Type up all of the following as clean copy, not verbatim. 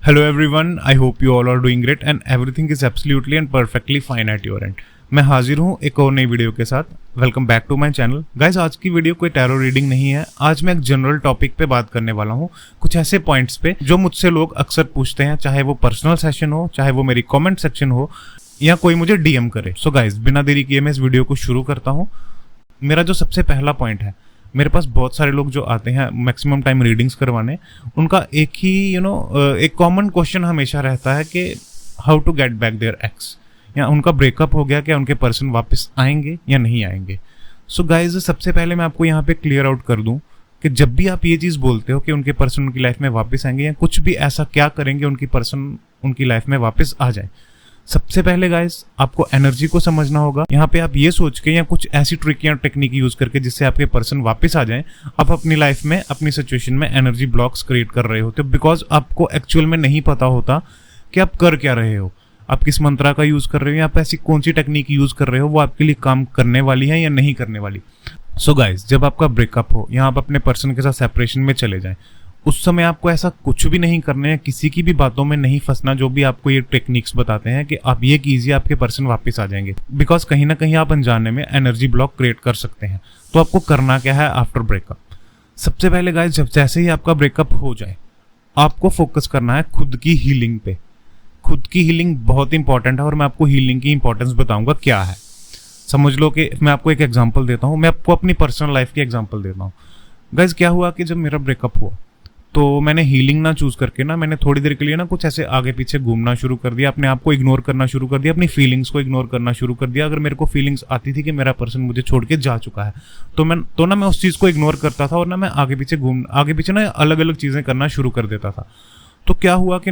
Hello everyone, I hope you all are doing great and everything is absolutely and perfectly fine at your end. मैं हाजिर हूँ एक और नई video के साथ। Welcome back to my channel. Guys, आज की वीडियो कोई टैरो रीडिंग नहीं है। आज मैं एक जनरल टॉपिक पे बात करने वाला हूँ, कुछ ऐसे पॉइंट्स पे जो मुझसे लोग अक्सर पूछते हैं, चाहे वो पर्सनल सेशन हो, चाहे वो मेरी कमेंट सेक्शन हो, या कोई मुझे डीएम करे। सो गाइज, बिना देरी किए मैं इस वीडियो को शुरू करता हूँ। मेरा जो सबसे पहला पॉइंट है, मेरे पास बहुत सारे लोग जो आते हैं मैक्सिमम टाइम रीडिंग्स करवाने, उनका एक ही एक कॉमन क्वेश्चन हमेशा रहता है कि how to get back their ex, या उनका ब्रेकअप हो गया, क्या उनके पर्सन वापस आएंगे या नहीं आएंगे। सो गाइज, सबसे पहले मैं आपको यहाँ पे क्लियर आउट कर दूं कि जब भी आप ये चीज़ बोलते हो कि उनके पर्सन उनकी लाइफ में वापस आएंगे या कुछ भी ऐसा क्या करेंगे उनकी पर्सन उनकी लाइफ में वापस आ जाए, सबसे पहले गाइस आपको एनर्जी को समझना होगा। यहाँ पे आप ये सोच के या कुछ ऐसी ट्रिक या टेक्निक यूज करके जिससे आपके पर्सन वापस आ जाएं, आप अपनी लाइफ में अपनी सिचुएशन में एनर्जी ब्लॉक्स क्रिएट कर रहे होते हो, बिकॉज आपको एक्चुअल में नहीं पता होता कि आप कर क्या रहे हो, आप किस मंत्रा का यूज कर रहे हो या आप ऐसी कौन सी टेक्निक यूज कर रहे हो, वो आपके लिए काम करने वाली है या नहीं करने वाली। सो गाइस, जब आपका ब्रेकअप हो या आप अपने पर्सन के साथ सेपरेशन में चले जाएं, उस समय आपको ऐसा कुछ भी नहीं करना है, किसी की भी बातों में नहीं फंसना। जो भी आपको ये टेक्निक्स बताते हैं कि आप ये कीजिए, आपके पर्सन वापस आ जाएंगे, बिकॉज कहीं ना कहीं आप अनजाने में एनर्जी ब्लॉक क्रिएट कर सकते हैं। तो आपको करना क्या है आफ्टर ब्रेकअप? सबसे पहले गाइस, जब जैसे ही आपका ब्रेकअप हो जाए, आपको फोकस करना है खुद की हीलिंग पे। खुद की हीलिंग बहुत इंपॉर्टेंट है और मैं आपको हीलिंग की इंपॉर्टेंस बताऊंगा क्या है। समझ लो कि मैं आपको एक एग्जाम्पल देता हूँ, मैं आपको अपनी पर्सनल लाइफ की एग्जाम्पल देता हूँ। गाइस, क्या हुआ कि जब मेरा ब्रेकअप हुआ तो मैंने हीलिंग ना चूज करके मैंने थोड़ी देर के लिए कुछ ऐसे आगे पीछे घूमना शुरू कर दिया, अपने आप को इग्नोर करना शुरू कर दिया, अपनी फीलिंग्स को इग्नोर करना शुरू कर दिया। अगर मेरे को फीलिंग्स आती थी कि मेरा पर्सन मुझे छोड़ के जा चुका है, तो मैं उस चीज को इग्नोर करता था और मैं आगे पीछे अलग अलग चीजें करना शुरू कर देता था। तो क्या हुआ कि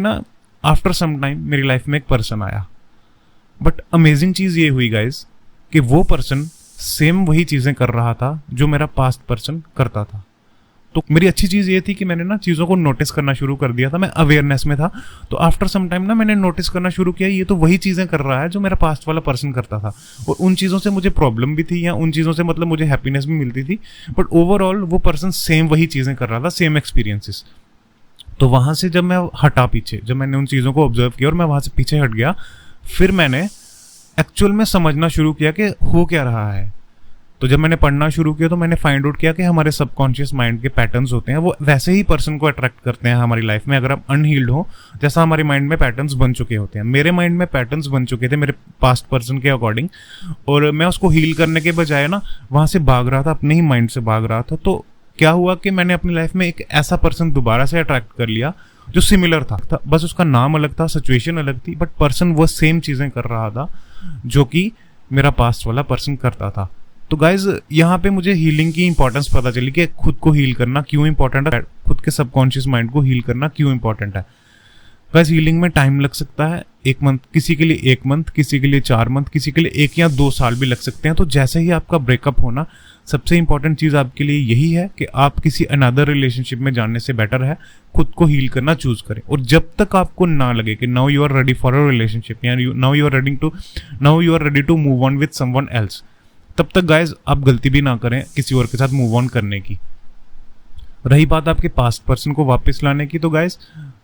आफ्टर सम टाइम मेरी लाइफ में एक पर्सन आया, बट अमेजिंग चीज ये हुई गाइज कि वो पर्सन सेम वही चीजें कर रहा था जो मेरा पास्ट पर्सन करता था। तो मेरी अच्छी चीज ये थी कि मैंने चीजों को नोटिस करना शुरू कर दिया था, मैं अवेयरनेस में था। तो आफ्टर सम टाइम मैंने नोटिस करना शुरू किया, ये तो वही चीजें कर रहा है जो मेरा पास्ट वाला पर्सन करता था, और उन चीजों से मुझे प्रॉब्लम भी थी या उन चीजों से मतलब मुझे हैप्पीनेस भी मिलती थी, बट ओवरऑल वो पर्सन सेम वही चीजें कर रहा था, सेम एक्सपीरियंसेस। तो वहां से जब मैं हटा पीछे, जब मैंने उन चीजों को ऑब्जर्व किया और मैं वहां से पीछे हट गया, फिर मैंने एक्चुअल में समझना शुरू किया कि हो क्या रहा है। तो जब मैंने पढ़ना शुरू किया तो मैंने फाइंड आउट किया कि हमारे सबकॉन्शियस माइंड के पैटर्न्स होते हैं, वो वैसे ही पर्सन को अट्रैक्ट करते हैं हमारी लाइफ में, अगर आप अनहील्ड हो, जैसा हमारे माइंड में पैटर्न्स बन चुके होते हैं। मेरे माइंड में पैटर्न्स बन चुके थे मेरे पास्ट पर्सन के अकॉर्डिंग, और मैं उसको हील करने के बजाय वहां से भाग रहा था, अपने ही माइंड से भाग रहा था। तो क्या हुआ कि मैंने अपनी लाइफ में एक ऐसा पर्सन दोबारा से अट्रैक्ट कर लिया जो सिमिलर था, बस उसका नाम अलग था, सिचुएशन अलग थी, बट पर्सन वो सेम चीजें कर रहा था जो कि मेरा पास्ट वाला पर्सन करता था। तो गाइज, यहाँ पे मुझे हीलिंग की इंपॉर्टेंस पता चली कि खुद को हील करना क्यों इंपॉर्टेंट है, खुद के सबकॉन्शियस माइंड को हील करना क्यों इंपॉर्टेंट है। गाइज, हीलिंग में टाइम लग सकता है, 1 मंथ, किसी के लिए 1 मंथ, किसी के लिए 4 मंथ, किसी के लिए 1 या 2 साल भी लग सकते हैं। तो जैसे ही आपका ब्रेकअप होना, सबसे इंपॉर्टेंट चीज आपके लिए यही है कि आप किसी अनदर रिलेशनशिप में जाने से बेटर है खुद को हील करना चूज करें। और जब तक आपको ना लगे कि now you are ready for a relationship या now you are ready to move on with someone else, तब तक गाइज आप गलती भी ना करें किसी और के साथ मूव ऑन करने की। रही बात आपके पास्ट पर्सन को वापस लाने की, तो गाइज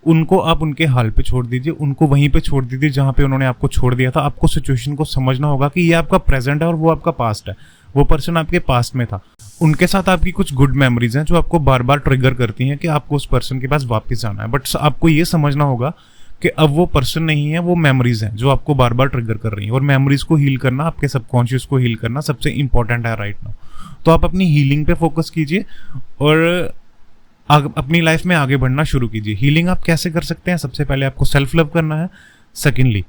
उनको आप उनके हाल पे छोड़ दीजिए, उनको वहीं पे छोड़ दीजिए जहां पे उन्होंने आपको छोड़ दिया था। आपको सिचुएशन को समझना होगा कि ये आपका प्रेजेंट है और वो आपका पास्ट है। वो पर्सन आपके पास्ट में था, उनके साथ आपकी कुछ गुड मेमोरीज हैं जो आपको बार बार ट्रिगर करती हैं कि आपको उस पर्सन के पास वापस आना है, बट आपको ये समझना होगा कि अब वो पर्सन नहीं है, वो मेमोरीज हैं जो आपको बार बार ट्रिगर कर रही हैं, और मेमोरीज को हील करना, आपके सबकॉन्शियस को हील करना सबसे इंपॉर्टेंट है राइट नाउ। तो आप अपनी हीलिंग पे फोकस कीजिए और अपनी लाइफ में आगे बढ़ना शुरू कीजिए। हीलिंग आप कैसे कर सकते हैं? सबसे पहले आपको सेल्फ लव करना है। सेकेंडली,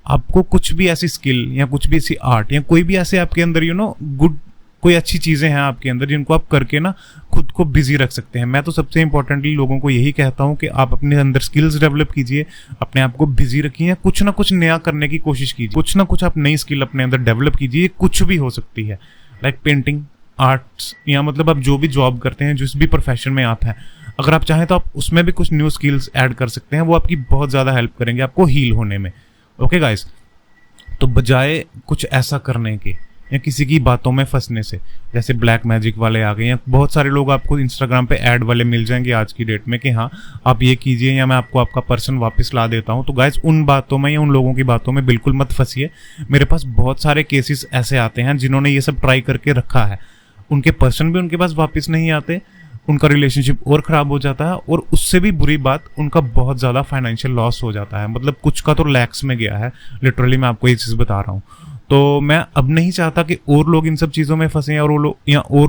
आपको कुछ भी ऐसी स्किल या कुछ भी ऐसी आर्ट या कोई भी ऐसे आपके अंदर गुड कोई अच्छी चीजें हैं आपके अंदर जिनको आप करके खुद को बिजी रख सकते हैं। मैं तो सबसे इंपॉर्टेंटली लोगों को यही कहता हूं कि आप अपने अंदर स्किल्स डेवलप कीजिए, अपने आप को बिजी रखिए, कुछ ना कुछ नया करने की कोशिश कीजिए, कुछ ना कुछ आप नई स्किल अपने अंदर डेवलप कीजिए। कुछ भी हो सकती है, लाइक पेंटिंग, आर्ट्स, या मतलब आप जो भी जॉब करते हैं, जिस भी प्रोफेशन में आप हैं, अगर आप चाहें तो आप उसमें भी कुछ न्यू स्किल्स ऐड कर सकते हैं। वो आपकी बहुत ज्यादा हेल्प करेंगे आपको हील होने में। ओके गाइस, तो बजाय कुछ ऐसा करने के या किसी की बातों में फंसने से, जैसे ब्लैक मैजिक वाले आ गए, या बहुत सारे लोग आपको इंस्टाग्राम पे ऐड वाले मिल जाएंगे आज की डेट में कि हाँ आप ये कीजिए या मैं आपको आपका पर्सन वापस ला देता हूँ। तो गाइज उन बातों में या उन लोगों की बातों में बिल्कुल मत फंसिए। मेरे पास बहुत सारे केसेस ऐसे आते हैं जिन्होंने ये सब ट्राई करके रखा है, उनके पर्सन भी उनके पास वापस नहीं आते, उनका रिलेशनशिप और ख़राब हो जाता है, और उससे भी बुरी बात उनका बहुत ज़्यादा फाइनेंशियल लॉस हो जाता है। मतलब कुछ का तो लैक्स में गया है, लिटरली मैं आपको ये चीज़ बता रहा हूँ। तो मैं अब नहीं चाहता कि और लोग इन सब चीज़ों में फंसे और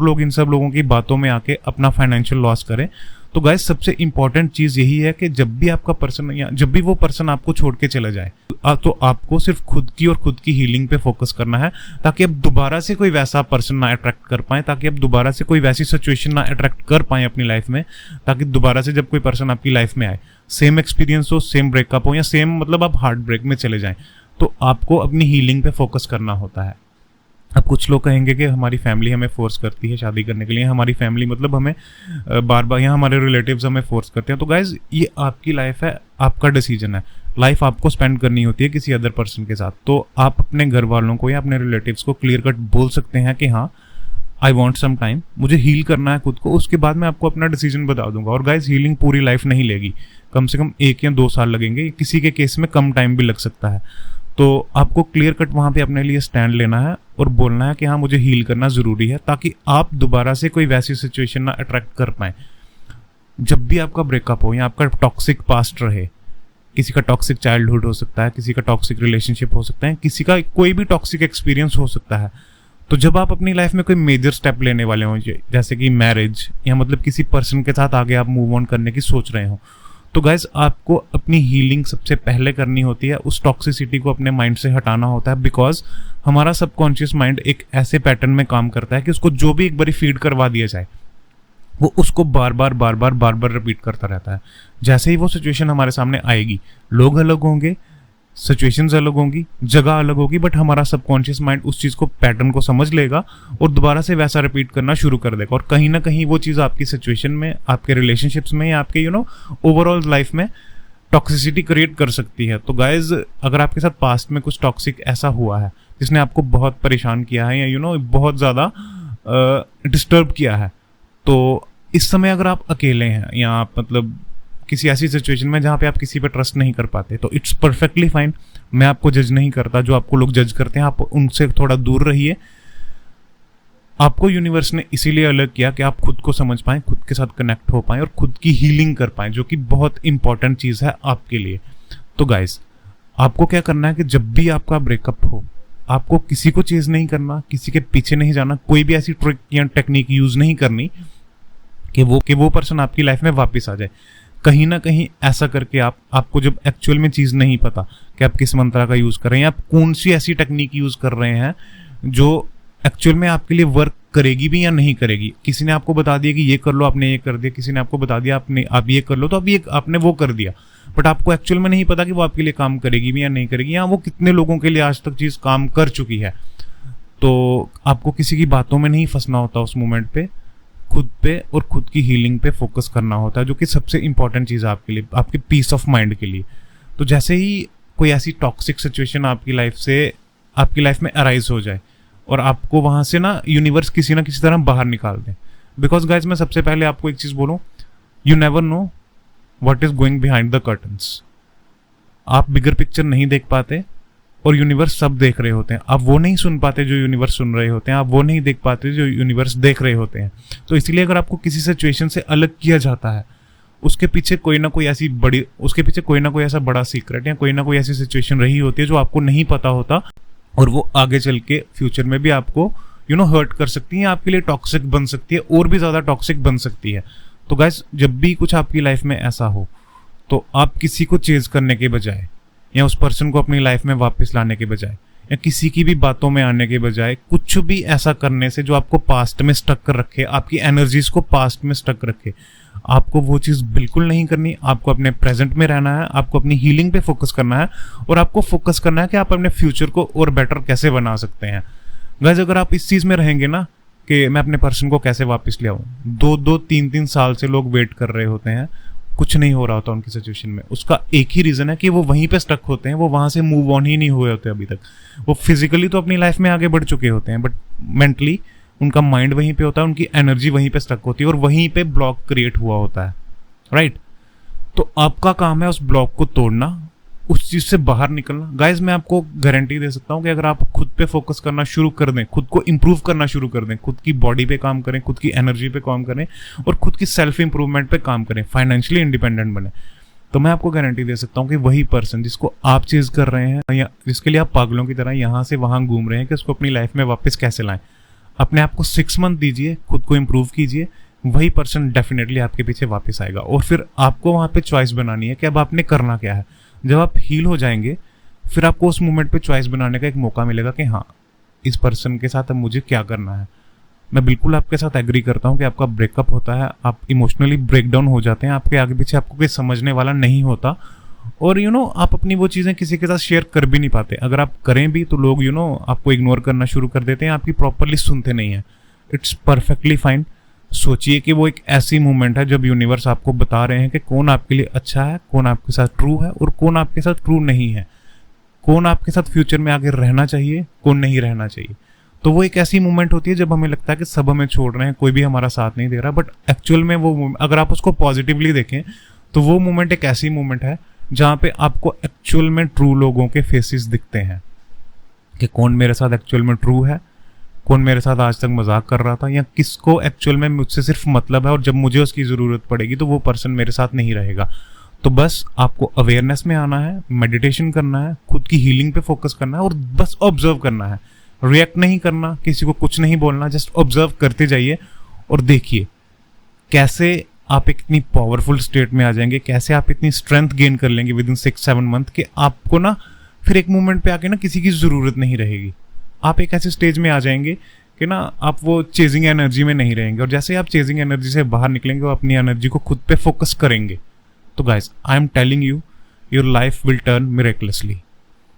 लोग इन सब लोगों की बातों में आके अपना फाइनेंशियल लॉस करें। तो गाइस सबसे इंपॉर्टेंट चीज़ यही है कि जब भी आपका पर्सन या जब भी वो पर्सन आपको छोड़ के चला जाए तो आपको सिर्फ खुद की हीलिंग पे फोकस करना है, ताकि आप दोबारा से कोई वैसा पर्सन ना अट्रैक्ट कर पाए, ताकि आप दोबारा से कोई वैसी सिचुएशन ना अट्रैक्ट कर पाए अपनी लाइफ में, ताकि दोबारा से जब कोई पर्सन आपकी लाइफ में आए सेम एक्सपीरियंस हो, सेम ब्रेकअप हो या सेम मतलब आप हार्ट ब्रेक में चले जाएं। तो आपको अपनी हीलिंग पे फोकस करना होता है। अब कुछ लोग कहेंगे कि हमारी फैमिली हमें फोर्स करती है शादी करने के लिए, हमारी फैमिली मतलब हमें बार बार या हमारे रिलेटिव्स हमें फोर्स करते हैं। तो गाइज ये आपकी लाइफ है, आपका डिसीजन है, लाइफ आपको स्पेंड करनी होती है किसी अदर पर्सन के साथ। तो आप अपने घर वालों को या अपने रिलेटिव्स को क्लियर कट बोल सकते हैं कि हाँ आई वॉन्ट सम टाइम, मुझे हील करना है खुद को, उसके बाद मैं आपको अपना डिसीजन बता दूंगा। और गाइज हीलिंग पूरी लाइफ नहीं लेगी, कम से कम 1 या 2 साल लगेंगे, किसी के केस में कम टाइम भी लग सकता है। तो आपको क्लियर कट वहाँ पे अपने लिए स्टैंड लेना है और बोलना है कि हाँ मुझे हील करना ज़रूरी है, ताकि आप दोबारा से कोई वैसी सिचुएशन ना अट्रैक्ट कर पाएँ। जब भी आपका ब्रेकअप हो या आपका टॉक्सिक पास्ट रहे, किसी का टॉक्सिक चाइल्डहुड हो सकता है, किसी का टॉक्सिक रिलेशनशिप हो सकता है, किसी का कोई भी टॉक्सिक एक्सपीरियंस हो सकता है। तो जब आप अपनी लाइफ में कोई मेजर स्टेप लेने वाले हों, जैसे कि मैरिज या मतलब किसी पर्सन के साथ आगे आप मूव ऑन करने की सोच रहे हो, तो गाइज आपको अपनी हीलिंग सबसे पहले करनी होती है, उस टॉक्सिसिटी को अपने माइंड से हटाना होता है। बिकॉज हमारा सबकॉन्शियस माइंड एक ऐसे पैटर्न में काम करता है कि उसको जो भी एक बार फीड करवा दिया जाए वो उसको बार बार रिपीट करता रहता है। जैसे ही वो सिचुएशन हमारे सामने आएगी, लोग अलग होंगे, सिचुएशंस अलग होंगी, जगह अलग होगी, बट हमारा सबकॉन्शियस माइंड उस चीज़ को, पैटर्न को समझ लेगा और दोबारा से वैसा रिपीट करना शुरू कर देगा। और कहीं ना कहीं वो चीज़ आपकी सिचुएशन में, आपके रिलेशनशिप्स में या आपके ओवरऑल लाइफ में टॉक्सिसिटी क्रिएट कर सकती है। तो गाइज अगर आपके साथ पास्ट में कुछ टॉक्सिक ऐसा हुआ है जिसने आपको बहुत परेशान किया है या बहुत ज़्यादा डिस्टर्ब किया है, तो इस समय अगर आप अकेले हैं या आप मतलब किसी ऐसी सिचुएशन में जहाँ पे आप किसी पे ट्रस्ट नहीं कर पाते, तो इट्स परफेक्टली फाइन। मैं आपको जज नहीं करता, जो आपको लोग जज करते हैं आप उनसे थोड़ा दूर रहिए। आपको यूनिवर्स ने इसीलिए अलग किया कि आप खुद को समझ पाएं, खुद के साथ कनेक्ट हो पाएं और खुद की हीलिंग कर पाएं, जो कि बहुत इंपॉर्टेंट चीज़ है आपके लिए। तो गाइस आपको क्या करना है कि जब भी आपका ब्रेकअप हो, आपको किसी को चेज नहीं करना, किसी के पीछे नहीं जाना, कोई भी ऐसी ट्रिक या टेक्निक यूज नहीं करनी कि वो पर्सन आपकी लाइफ में वापस आ जाए। कहीं ना कहीं ऐसा करके आपको जब एक्चुअल में चीज़ नहीं पता कि आप किस मंत्रा का यूज़ कर रहे हैं, आप कौन सी ऐसी टेक्निक यूज़ कर रहे हैं जो एक्चुअल में आपके लिए वर्क करेगी भी या नहीं करेगी। किसी ने आपको बता दिया कि ये कर लो, आपने ये कर दिया, किसी ने आपको बता दिया आप ये कर लो, तो आपने वो कर दिया, बट आपको एक्चुअल में नहीं पता कि वो आपके लिए काम करेगी भी या नहीं करेगी, या वो कितने लोगों के लिए आज तक चीज़ काम कर चुकी है। तो आपको किसी की बातों में नहीं फंसना होता, उस मोमेंट पे खुद पे और खुद की हीलिंग पे फोकस करना होता है, जो कि सबसे इंपॉर्टेंट चीज़ है आपके लिए, आपके पीस ऑफ माइंड के लिए। तो जैसे ही कोई ऐसी टॉक्सिक सिचुएशन आपकी लाइफ में अराइज हो जाए और आपको वहां से ना यूनिवर्स किसी ना किसी तरह बाहर निकाल दें, बिकॉज गाइज मैं सबसे पहले आपको एक चीज़ बोलूँ, you never know what is going behind the curtains. आप बिगर पिक्चर नहीं देख पाते और यूनिवर्स सब देख रहे होते हैं। आप वो नहीं सुन पाते जो यूनिवर्स सुन रहे होते हैं, आप वो नहीं देख पाते जो यूनिवर्स देख रहे होते हैं। तो इसलिए अगर आपको किसी सिचुएशन से अलग किया जाता है, उसके पीछे कोई ना कोई ऐसा बड़ा सीक्रेट या कोई ना कोई ऐसी सिचुएशन रही होती है जो आपको नहीं पता होता, और वो आगे चल के फ्यूचर में भी आपको हर्ट कर सकती है, आपके लिए टॉक्सिक बन सकती है, और भी ज़्यादा टॉक्सिक बन सकती है। तो गाइस जब भी कुछ आपकी लाइफ में ऐसा हो, तो आप किसी को चेज करने के बजाय या उस पर्सन को अपनी लाइफ में वापस लाने के बजाय या किसी की भी बातों में आने के बजाय कुछ भी ऐसा करने से जो आपको पास्ट में स्टक कर रखे, आपकी एनर्जीज को पास्ट में स्टक रखे, आपको वो चीज़ बिल्कुल नहीं करनी। आपको अपने प्रेजेंट में रहना है, आपको अपनी हीलिंग पे फोकस करना है, और आपको फोकस करना है कि आप अपने फ्यूचर को और बेटर कैसे बना सकते हैं। गाइस अगर आप इस चीज़ में रहेंगे ना कि मैं अपने पर्सन को कैसे वापस ले आऊँ, 2-2, 3-3 साल से लोग वेट कर रहे होते हैं, कुछ नहीं हो रहा होता उनकी सिचुएशन में, उसका एक ही रीजन है कि वो वहीं पे स्टक होते हैं, वो वहां से मूव ऑन ही नहीं हुए होते अभी तक। वो फिजिकली तो अपनी लाइफ में आगे बढ़ चुके होते हैं, बट मेंटली उनका माइंड वहीं पे होता है, उनकी एनर्जी वहीं पे स्टक होती है और वहीं पे ब्लॉक क्रिएट हुआ होता है, राइट। तो आपका काम है उस ब्लॉक को तोड़ना, उस चीज से बाहर निकलना। गाइज मैं आपको गारंटी दे सकता हूं कि अगर आप खुद पे फोकस करना शुरू कर दें, खुद को इंप्रूव करना शुरू कर दें, खुद की बॉडी पे काम करें, खुद की एनर्जी पे काम करें और खुद की सेल्फ इंप्रूवमेंट पे काम करें, फाइनेंशियली इंडिपेंडेंट बने, तो मैं आपको गारंटी दे सकता हूं कि वही पर्सन जिसको आप चेज कर रहे हैं या जिसके लिए आप पागलों की तरह यहां से वहां घूम रहे हैं कि उसको अपनी लाइफ में वापस कैसे लाएं, अपने आप को 6 मंथ दीजिए, खुद को इंप्रूव कीजिए, वही पर्सन डेफिनेटली आपके पीछे वापस आएगा। और फिर आपको वहां पे चॉइस बनानी है कि अब आपने करना क्या है। जब आप हील हो जाएंगे फिर आपको उस मोमेंट पे चॉइस बनाने का एक मौका मिलेगा कि हाँ, इस पर्सन के साथ अब मुझे क्या करना है। मैं बिल्कुल आपके साथ एग्री करता हूँ कि आपका ब्रेकअप होता है, आप इमोशनली ब्रेकडाउन हो जाते हैं, आपके आगे पीछे आपको कोई समझने वाला नहीं होता और आप अपनी वो चीज़ें किसी के साथ शेयर कर भी नहीं पाते। अगर आप करें भी तो लोग आपको इग्नोर करना शुरू कर देते हैं, आपकी प्रॉपरली सुनते नहीं है। It's perfectly fine. सोचिए कि वो एक ऐसी मोमेंट है जब यूनिवर्स आपको बता रहे हैं कि कौन आपके लिए अच्छा है, कौन आपके साथ ट्रू है और कौन आपके साथ ट्रू नहीं है, कौन आपके साथ फ्यूचर में आगे रहना चाहिए, कौन नहीं रहना चाहिए। तो वो एक ऐसी मोमेंट होती है जब हमें लगता है कि सब हमें छोड़ रहे हैं, कोई भी हमारा साथ नहीं दे रहा, बट एक्चुअल में वो अगर आप उसको पॉजिटिवली देखें तो वो मोमेंट एक ऐसी मोमेंट है जहाँ पे आपको एक्चुअल में ट्रू लोगों के फेसेस दिखते हैं कि कौन मेरे साथ एक्चुअल में ट्रू है, कौन मेरे साथ आज तक मजाक कर रहा था या किसको एक्चुअल में मुझसे सिर्फ मतलब है और जब मुझे उसकी ज़रूरत पड़ेगी तो वो पर्सन मेरे साथ नहीं रहेगा। तो बस आपको अवेयरनेस में आना है, मेडिटेशन करना है, खुद की हीलिंग पे फोकस करना है और बस ऑब्जर्व करना है, रिएक्ट नहीं करना, किसी को कुछ नहीं बोलना, जस्ट ऑब्जर्व करते जाइए और देखिए कैसे आप एक इतनी पावरफुल स्टेट में आ जाएंगे, कैसे आप इतनी स्ट्रेंथ गेन कर लेंगे विद इन 6-7 मंथ कि आपको ना फिर एक मोमेंट पे आके ना किसी की ज़रूरत नहीं रहेगी। आप एक ऐसे स्टेज में आ जाएंगे कि ना आप वो चेजिंग एनर्जी में नहीं रहेंगे और जैसे आप चेजिंग एनर्जी से बाहर निकलेंगे वो अपनी एनर्जी को खुद पे फोकस करेंगे। तो guys I am telling you, your life will turn miraculously.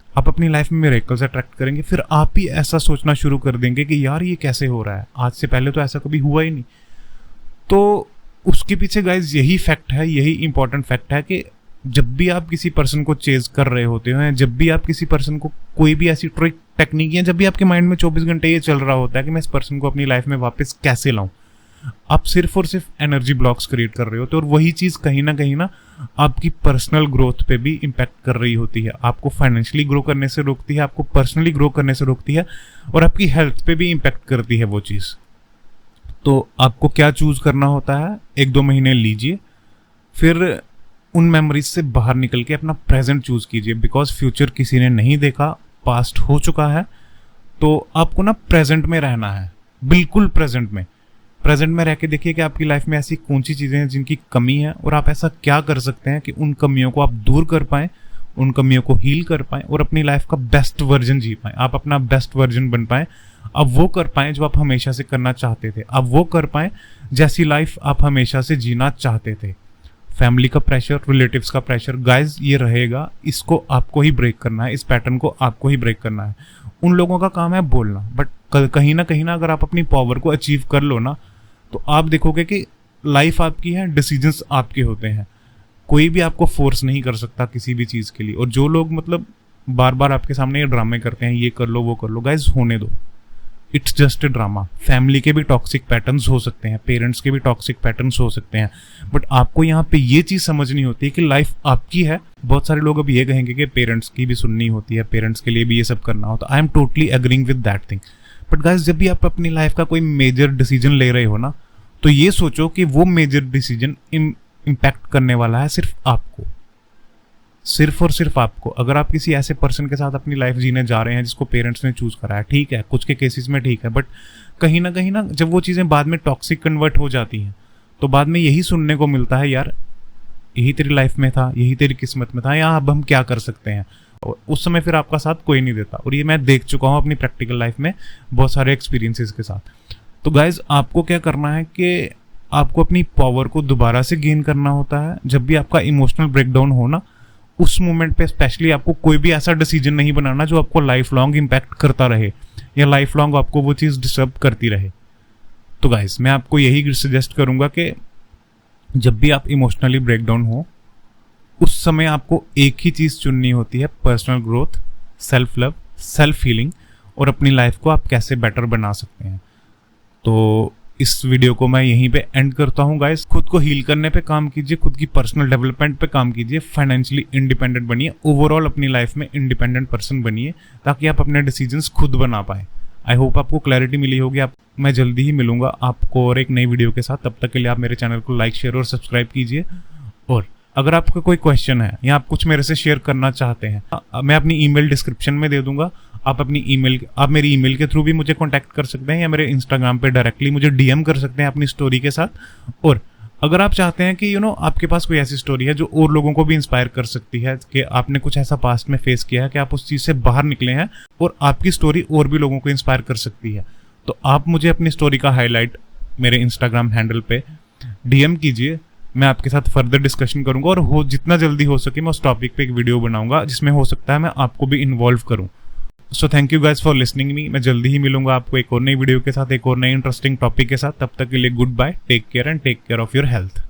आप अपनी लाइफ में मिरेकल्स अट्रैक्ट करेंगे, फिर आप ही ऐसा सोचना शुरू कर देंगे कि यार ये कैसे हो रहा है, आज से पहले तो ऐसा कभी हुआ ही नहीं। तो उसके पीछे गाइस यही फैक्ट है, यही इंपॉर्टेंट फैक्ट है कि जब भी आप किसी पर्सन को चेज कर रहे होते हैं, जब भी आप किसी पर्सन को कोई भी ऐसी ट्रिक टेक्निक है, जब भी आपके माइंड में 24 घंटे ये चल रहा होता है कि मैं इस पर्सन को अपनी लाइफ में वापस कैसे लाऊं, आप सिर्फ और सिर्फ एनर्जी ब्लॉक्स क्रिएट कर रहे होते हैं और वही चीज कहीं ना आपकी पर्सनल ग्रोथ पे भी इम्पैक्ट कर रही होती है। आपको फाइनेंशियली ग्रो करने से रोकती है, आपको पर्सनली ग्रो करने से रोकती है और आपकी हेल्थ पे भी इम्पैक्ट करती है वो चीज। तो आपको क्या चूज करना होता है, 1-2 महीने लीजिए, फिर उन मेमोरीज से बाहर निकल के अपना प्रेजेंट चूज कीजिए, बिकॉज फ्यूचर किसी ने नहीं देखा, पास्ट हो चुका है। तो आपको ना प्रेजेंट में रहना है, बिल्कुल प्रेजेंट में रह के देखिए कि आपकी लाइफ में ऐसी कौन सी चीजें हैं जिनकी कमी है और आप ऐसा क्या कर सकते हैं कि उन कमियों को आप दूर कर पाएं, उन कमियों को हील कर पाएं और अपनी लाइफ का बेस्ट वर्जन जी पाएं। आप अपना बेस्ट वर्जन बन पाएं, अब वो कर पाएं जो आप हमेशा से करना चाहते थे, अब वो कर पाएं जैसी लाइफ आप हमेशा से जीना चाहते थे। फैमिली का प्रेशर, रिलेटिव्स का प्रेशर, गाइज ये रहेगा, इसको आपको ही ब्रेक करना है, इस पैटर्न को आपको ही ब्रेक करना है। उन लोगों का काम है बोलना, बट कहीं ना अगर आप अपनी पावर को अचीव कर लो ना तो आप देखोगे कि लाइफ आपकी है, डिसीजंस आपके होते हैं, कोई भी आपको फोर्स नहीं कर सकता किसी भी चीज के लिए। और जो लोग मतलब बार बार आपके सामने ये ड्रामे करते हैं, ये कर लो वो कर लो, गाइज होने दो, it's just a drama. Family के भी टॉक्सिक पैटर्न्स हो सकते हैं, पेरेंट्स के भी टॉक्सिक पैटर्न्स हो सकते हैं, बट आपको यहाँ पे ये चीज समझनी होती है कि लाइफ आपकी है। बहुत सारे लोग अब ये कहेंगे कि पेरेंट्स की भी सुननी होती है, पेरेंट्स के लिए भी ये सब करना होता है। I am totally agreeing with that thing, but guys जब भी आप अपनी लाइफ का कोई मेजर डिसीजन ले रहे हो ना तो ये सोचो कि वो मेजर डिसीजन इम्पैक्ट करने वाला है सिर्फ आपको, सिर्फ और सिर्फ आपको। अगर आप किसी ऐसे पर्सन के साथ अपनी लाइफ जीने जा रहे हैं जिसको पेरेंट्स ने चूज करा है, ठीक है, कुछ के केसेस में ठीक है, बट कहीं ना जब वो चीजें बाद में टॉक्सिक कन्वर्ट हो जाती हैं तो बाद में यही सुनने को मिलता है, यार यही तेरी लाइफ में था, यही तेरी किस्मत में था, या अब हम क्या कर सकते हैं। और उस समय फिर आपका साथ कोई नहीं देता, और ये मैं देख चुका हूँ अपनी प्रैक्टिकल लाइफ में बहुत सारे एक्सपीरियंसेस के साथ। तो गाइज आपको क्या करना है कि आपको अपनी पावर को दोबारा से गेन करना होता है। जब भी आपका इमोशनल ब्रेकडाउन हो ना, उस मोमेंट पे स्पेशली आपको कोई भी ऐसा डिसीजन नहीं बनाना जो आपको लाइफ लॉन्ग इम्पैक्ट करता रहे या लाइफ लॉन्ग आपको वो चीज़ डिस्टर्ब करती रहे। तो गाइज मैं आपको यही सजेस्ट करूंगा कि जब भी आप इमोशनली ब्रेकडाउन हो, उस समय आपको एक ही चीज़ चुननी होती है, personal growth, self love, self healing, और अपनी लाइफ को आप कैसे बेटर बना सकते हैं। तो इस वीडियो को मैं यहीं पे एंड करता हूँ गाइस। खुद को हील करने पे काम कीजिए, खुद की पर्सनल डेवलपमेंट पे काम कीजिए, फाइनेंशियली इंडिपेंडेंट बनिए, ओवरऑल अपनी लाइफ में इंडिपेंडेंट पर्सन बनिए, ताकि आप अपने डिसीजंस खुद बना पाए। आई होप आपको क्लैरिटी मिली होगी। मैं जल्दी ही मिलूंगा आपको और एक नई वीडियो के साथ। तब तक के लिए आप मेरे चैनल को लाइक, शेयर और सब्सक्राइब कीजिए। और अगर आपका कोई क्वेश्चन है या आप कुछ मेरे से शेयर करना चाहते हैं, मैं अपनी ईमेल डिस्क्रिप्शन में दे दूंगा। आप मेरी ईमेल के थ्रू भी मुझे कांटेक्ट कर सकते हैं, या मेरे इंस्टाग्राम पे डायरेक्टली मुझे डीएम कर सकते हैं अपनी स्टोरी के साथ। और अगर आप चाहते हैं कि आपके पास कोई ऐसी स्टोरी है जो और लोगों को भी इंस्पायर कर सकती है, कि आपने कुछ ऐसा पास्ट में फेस किया है कि आप उस चीज़ से बाहर निकले हैं और आपकी स्टोरी और भी लोगों को इंस्पायर कर सकती है, तो आप मुझे अपनी स्टोरी का हाईलाइट मेरे इंस्टाग्राम हैंडल पे डीएम कीजिए। मैं आपके साथ फर्दर डिस्कशन करूंगा, और जितना जल्दी हो सके मैं उस टॉपिक पे एक वीडियो बनाऊंगा, जिसमें हो सकता है मैं आपको भी इन्वॉल्व करूं। So thank you guys for listening me. मैं जल्दी ही मिलूंगा आपको एक और नई वीडियो के साथ, एक और नई इंटरेस्टिंग टॉपिक के साथ। तब तक के लिए goodbye, take care and take care of your health.